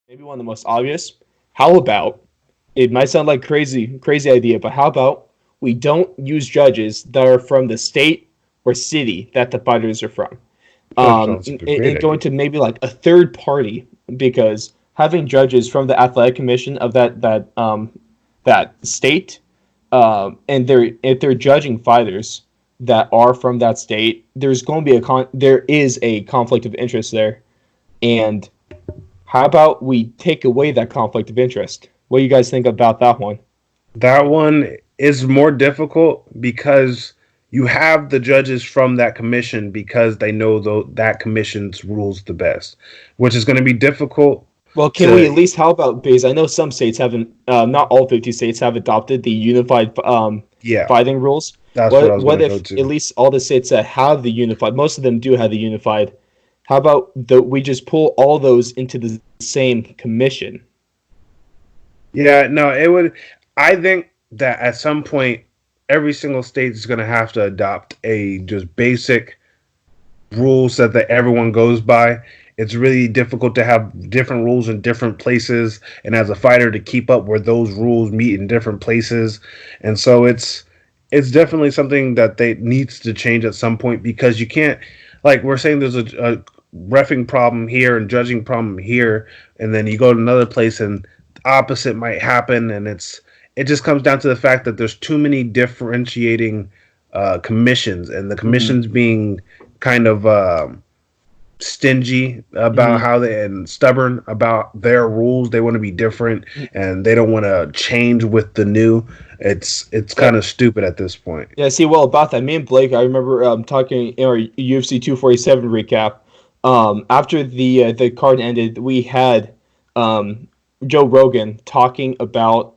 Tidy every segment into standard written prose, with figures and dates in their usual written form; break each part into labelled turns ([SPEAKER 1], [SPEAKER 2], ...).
[SPEAKER 1] maybe one of the most obvious. How about it might sound like crazy idea, but how about we don't use judges that are from the state or city that the fighters are from?
[SPEAKER 2] That sounds like a great
[SPEAKER 1] And going
[SPEAKER 2] idea.
[SPEAKER 1] to maybe like a third party because having judges from the athletic commission of that state, and they're if they're judging fighters that are from that state, there's going to be there is a conflict of interest there. And how about we take away that conflict of interest? What do you guys think about that one?
[SPEAKER 2] That one is more difficult because you have the judges from that commission because they know that commission's rules the best, which is going to be difficult
[SPEAKER 1] Well, can we at
[SPEAKER 2] to.
[SPEAKER 1] least, how about, because I know some states haven't, not all 50 states have adopted the unified
[SPEAKER 2] Yeah,
[SPEAKER 1] fighting rules.
[SPEAKER 2] that's what I
[SPEAKER 1] What
[SPEAKER 2] was going
[SPEAKER 1] what
[SPEAKER 2] to go
[SPEAKER 1] if at
[SPEAKER 2] to.
[SPEAKER 1] least all the states that have the unified, most of them do have the unified, how about we just pull all those into the same commission?
[SPEAKER 2] Yeah, no, it would. I think that at some point, every single state is going to have to adopt a just basic rules that everyone goes by. It's really difficult to have different rules in different places, and as a fighter to keep up where those rules meet in different places, and so it's definitely something that they needs to change at some point because you can't, like we're saying, there's a refing problem here and judging problem here, and then you go to another place and the opposite might happen, and it just comes down to the fact that there's too many differentiating commissions, and the
[SPEAKER 1] Mm-hmm.
[SPEAKER 2] commissions being kind of stingy about
[SPEAKER 1] Mm-hmm.
[SPEAKER 2] how they and stubborn about their rules. They want to be different and they don't want to change with the new. It's
[SPEAKER 1] Yeah,
[SPEAKER 2] kind of stupid at this point.
[SPEAKER 1] yeah. See, well, about that, me and Blake, I remember talking in our UFC 247 recap. After the card ended, we had um, Joe Rogan talking about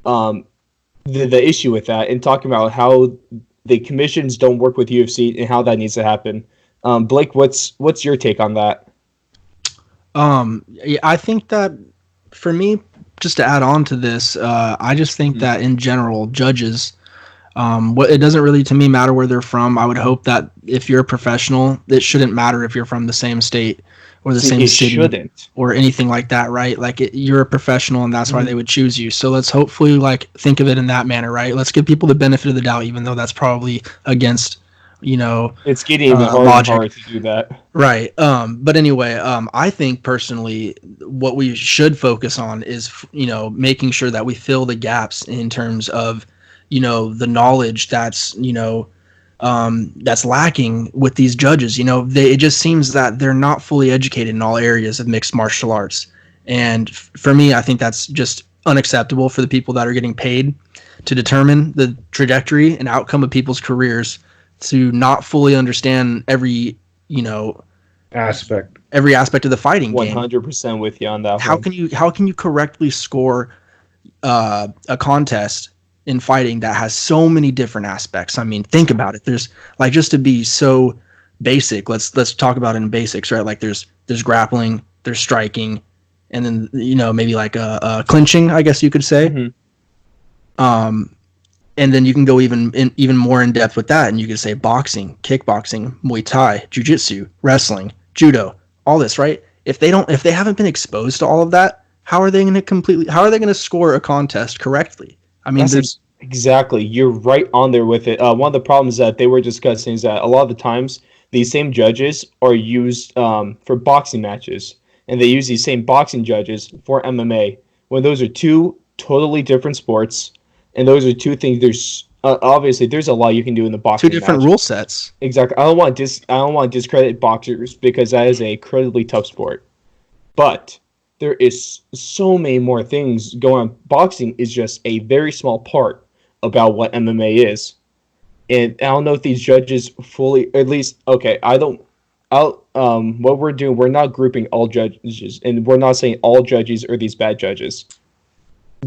[SPEAKER 1] um, the issue with that and talking about how the commissions don't work with UFC and how that needs to happen. Blake, what's your take on that?
[SPEAKER 3] Yeah, I think that for me, just to add on to this, I just think
[SPEAKER 1] Mm-hmm.
[SPEAKER 3] that in general, judges, what it doesn't really to me matter where they're from. I would hope that if you're a professional, it shouldn't matter if you're from the same state or the
[SPEAKER 1] See,
[SPEAKER 3] same
[SPEAKER 1] it
[SPEAKER 3] city
[SPEAKER 1] shouldn't.
[SPEAKER 3] or anything like that, right? Like you're a professional, and that's why
[SPEAKER 1] Mm-hmm.
[SPEAKER 3] they would choose you. So let's hopefully like think of it in that manner, right? Let's give people the benefit of the doubt, even though that's probably against, you know,
[SPEAKER 1] It's getting even harder and
[SPEAKER 3] logic.
[SPEAKER 1] harder to do that.
[SPEAKER 3] Right. But anyway, I think personally, what we should focus on is, making sure that we fill the gaps in terms of, the knowledge that's lacking with these judges. It just seems that they're not fully educated in all areas of mixed martial arts. And for me, I think that's just unacceptable for the people that are getting paid to determine the trajectory and outcome of people's careers to not fully understand you know,
[SPEAKER 2] Aspect.
[SPEAKER 3] every aspect of the fighting game.
[SPEAKER 1] 100% with you on that
[SPEAKER 3] How
[SPEAKER 1] one.
[SPEAKER 3] can you correctly score a contest in fighting that has so many different aspects? I mean, think about it. There's like just to be so basic. Let's talk about it in basics, right? Like there's grappling, there's striking, and then maybe like a clinching, I guess you could say.
[SPEAKER 1] Mm-hmm.
[SPEAKER 3] Um, and then you can go even more in depth with that, and you could say boxing, kickboxing, Muay Thai, jiu-jitsu, wrestling, judo, all this, right? If they haven't been exposed to all of that, how are they going to score a contest correctly? I mean,
[SPEAKER 1] That's
[SPEAKER 3] there's
[SPEAKER 1] exactly. You're right on there with it. One of the problems that they were discussing is that a lot of the times these same judges are used for boxing matches, and they use these same boxing judges for MMA when those are two totally different sports, and those are two things. There's obviously there's a lot you can do in the
[SPEAKER 3] two
[SPEAKER 1] boxing
[SPEAKER 3] different
[SPEAKER 1] match.
[SPEAKER 3] rule sets.
[SPEAKER 1] Exactly. I don't want to discredit boxers because that is a incredibly tough sport. But there is so many more things going on. Boxing is just a very small part about what MMA is. And I don't know if these judges fully, at least, okay, I don't, I'll, what we're doing, we're not grouping all judges, and we're not saying all judges are these bad judges.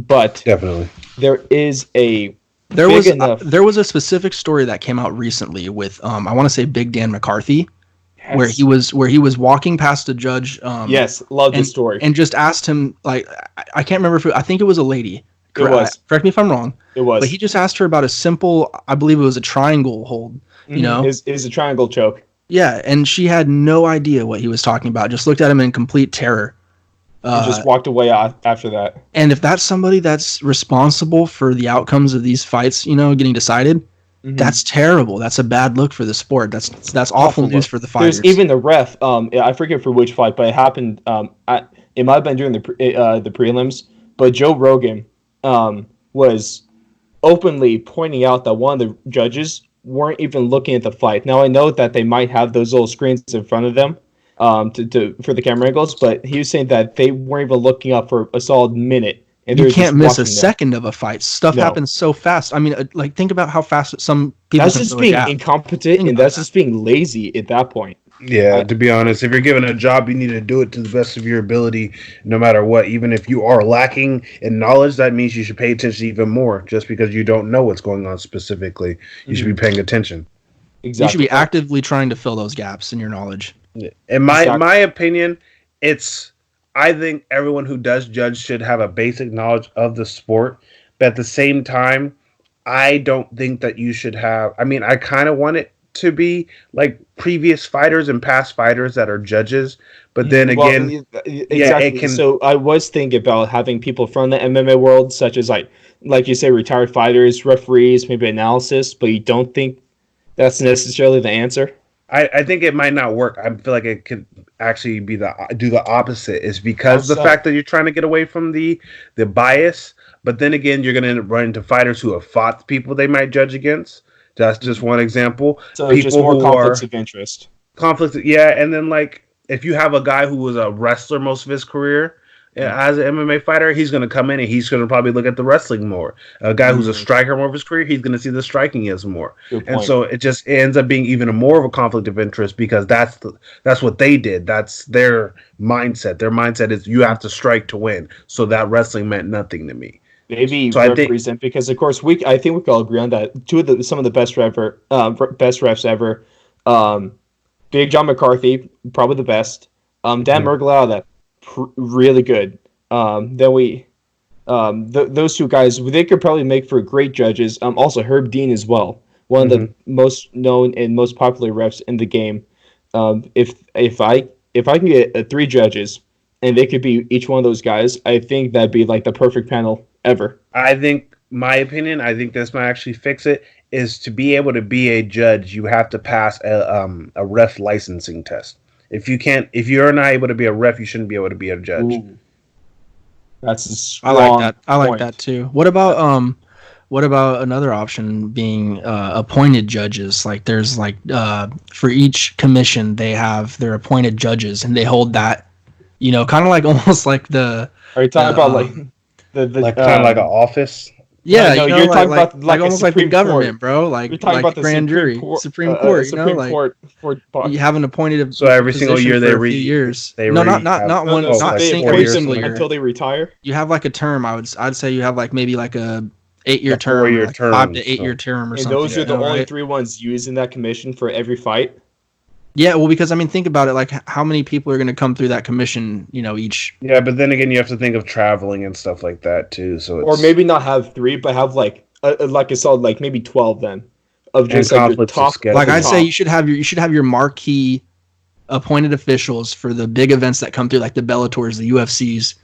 [SPEAKER 1] But
[SPEAKER 2] Definitely.
[SPEAKER 1] there is a
[SPEAKER 3] There
[SPEAKER 1] big
[SPEAKER 3] was
[SPEAKER 1] enough,
[SPEAKER 3] there was a specific story that came out recently with I want to say Big Dan McCarthy,
[SPEAKER 1] yes,
[SPEAKER 3] where he was walking past a judge,
[SPEAKER 1] yes, love this
[SPEAKER 3] and
[SPEAKER 1] story.
[SPEAKER 3] and just asked him, like, I can't remember I think it was a lady.
[SPEAKER 1] It was,
[SPEAKER 3] Correct me if I'm wrong,
[SPEAKER 1] it
[SPEAKER 3] but
[SPEAKER 1] was.
[SPEAKER 3] he just asked her about a simple, I believe it was a triangle hold. You
[SPEAKER 1] Mm-hmm.
[SPEAKER 3] know,
[SPEAKER 1] Is a triangle choke.
[SPEAKER 3] yeah, and she had no idea what he was talking about. Just looked at him in complete terror.
[SPEAKER 1] And just walked away after that.
[SPEAKER 3] And if that's somebody that's responsible for the outcomes of these fights, getting decided, that's terrible. That's a bad look for the sport. That's awful news for the fighters.
[SPEAKER 1] There's even the ref. I forget for which fight, but it happened. It might have been during the prelims. But Joe Rogan was openly pointing out that one of the judges weren't even looking at the fight. Now I know that they might have those little screens in front of them for the camera angles, but he was saying that they weren't even looking up for a solid minute. And
[SPEAKER 3] you can't miss a second of a fight. Stuff happens so fast. I mean, like, think about how fast some people.
[SPEAKER 1] That's just being incompetent, and that's just being lazy at that point.
[SPEAKER 2] Yeah, to be honest, if you're given a job, you need to do it to the best of your ability, no matter what. Even if you are lacking in knowledge, that means you should pay attention even more. Just because you don't know what's going on specifically, you should be paying attention.
[SPEAKER 3] Exactly. You should be actively trying to fill those gaps in your knowledge.
[SPEAKER 2] In my opinion, I think everyone who does judge should have a basic knowledge of the sport, but at the same time, I don't think that you should have. I mean, I kind of want it to be like previous fighters and past fighters that are judges, but then again,
[SPEAKER 1] exactly. So I was thinking about having people from the MMA world, such as like you say, retired fighters, referees, maybe analysis, but you don't think that's necessarily the answer?
[SPEAKER 2] I think it might not work. I feel like it could actually do the opposite. Is because the fact that you're trying to get away from the bias, but then again, you're going to end up running into fighters who have fought people they might judge against. That's just one example.
[SPEAKER 1] So people just more conflicts of interest.
[SPEAKER 2] And then like if you have a guy who was a wrestler most of his career, as an MMA fighter, he's going to come in and he's going to probably look at the wrestling more. A guy who's a striker more of his career, he's going to see the striking as more. And so it ends up being even more of a conflict of interest because that's what they did. That's their mindset. Their mindset is you have to strike to win. So that wrestling meant nothing to me.
[SPEAKER 1] Maybe represent because of course I think we can all agree on that. Some of the best refs ever. Big John McCarthy, probably the best. Dan Mergulao, really good. Then those two guys, they could probably make for great judges. Also Herb Dean as well, one of the most known and most popular refs in the game. If I can get 3 judges and they could be each one of those guys, I think that'd be like the perfect panel ever.
[SPEAKER 2] I think this might actually fix it. Is to be able to be a judge, you have to pass a ref licensing test. If you're not able to be a ref, you shouldn't be able to be a judge.
[SPEAKER 1] Ooh. That's a strong
[SPEAKER 3] I like that. I like
[SPEAKER 1] point.
[SPEAKER 3] that too. What about another option being appointed judges? Like there's for each commission they have their appointed judges and they hold that, kind of like almost like the.
[SPEAKER 1] Are you talking about like
[SPEAKER 2] kind of like an office?
[SPEAKER 3] Yeah,
[SPEAKER 1] no, you're talking about like
[SPEAKER 3] almost like the government, bro. Like
[SPEAKER 1] you're talking about the
[SPEAKER 3] grand jury, Supreme Court. You have an appointed.
[SPEAKER 2] So every single year they
[SPEAKER 3] read years. Not single year
[SPEAKER 1] until they retire.
[SPEAKER 3] You have like a term. I'd say you have like maybe like a 8-year term,
[SPEAKER 2] 4-year term,
[SPEAKER 3] 5 to 8-year term, or
[SPEAKER 1] and
[SPEAKER 3] something.
[SPEAKER 1] And those are the only 3 ones used in that commission for every fight.
[SPEAKER 3] Yeah, well, because I mean, think about it. Like, how many people are going to come through that commission? Each.
[SPEAKER 2] Yeah, but then again, you have to think of traveling and stuff like that too. Or
[SPEAKER 1] maybe not have 3, but have like I saw like maybe 12 then of just like your top.
[SPEAKER 3] Like I'd say you should have your marquee appointed officials for the big events that come through, like the Bellators, the UFCs.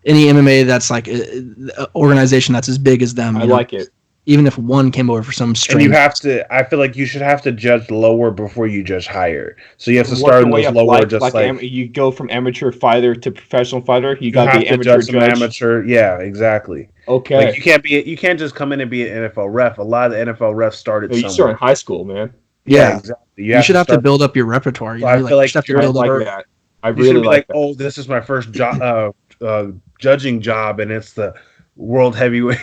[SPEAKER 3] Any MMA that's like an organization that's as big as them.
[SPEAKER 1] I like it.
[SPEAKER 3] Even if one came over for some strange.
[SPEAKER 2] And I feel like you should have to judge lower before you judge higher. So you have to start in those lower,
[SPEAKER 1] you go from amateur fighter to professional fighter. You got to be amateur judge.
[SPEAKER 2] Amateur, yeah, exactly.
[SPEAKER 1] Okay.
[SPEAKER 2] Like you can't just come in and be an NFL ref. A lot of the NFL refs started somewhere.
[SPEAKER 1] You start in high school, man.
[SPEAKER 2] Yeah, exactly.
[SPEAKER 3] You should have to build up your repertoire.
[SPEAKER 2] I feel like
[SPEAKER 3] you should have to build
[SPEAKER 1] like that. I really like that.
[SPEAKER 2] Oh, this is my first job, judging job, and it's the world heavyweight.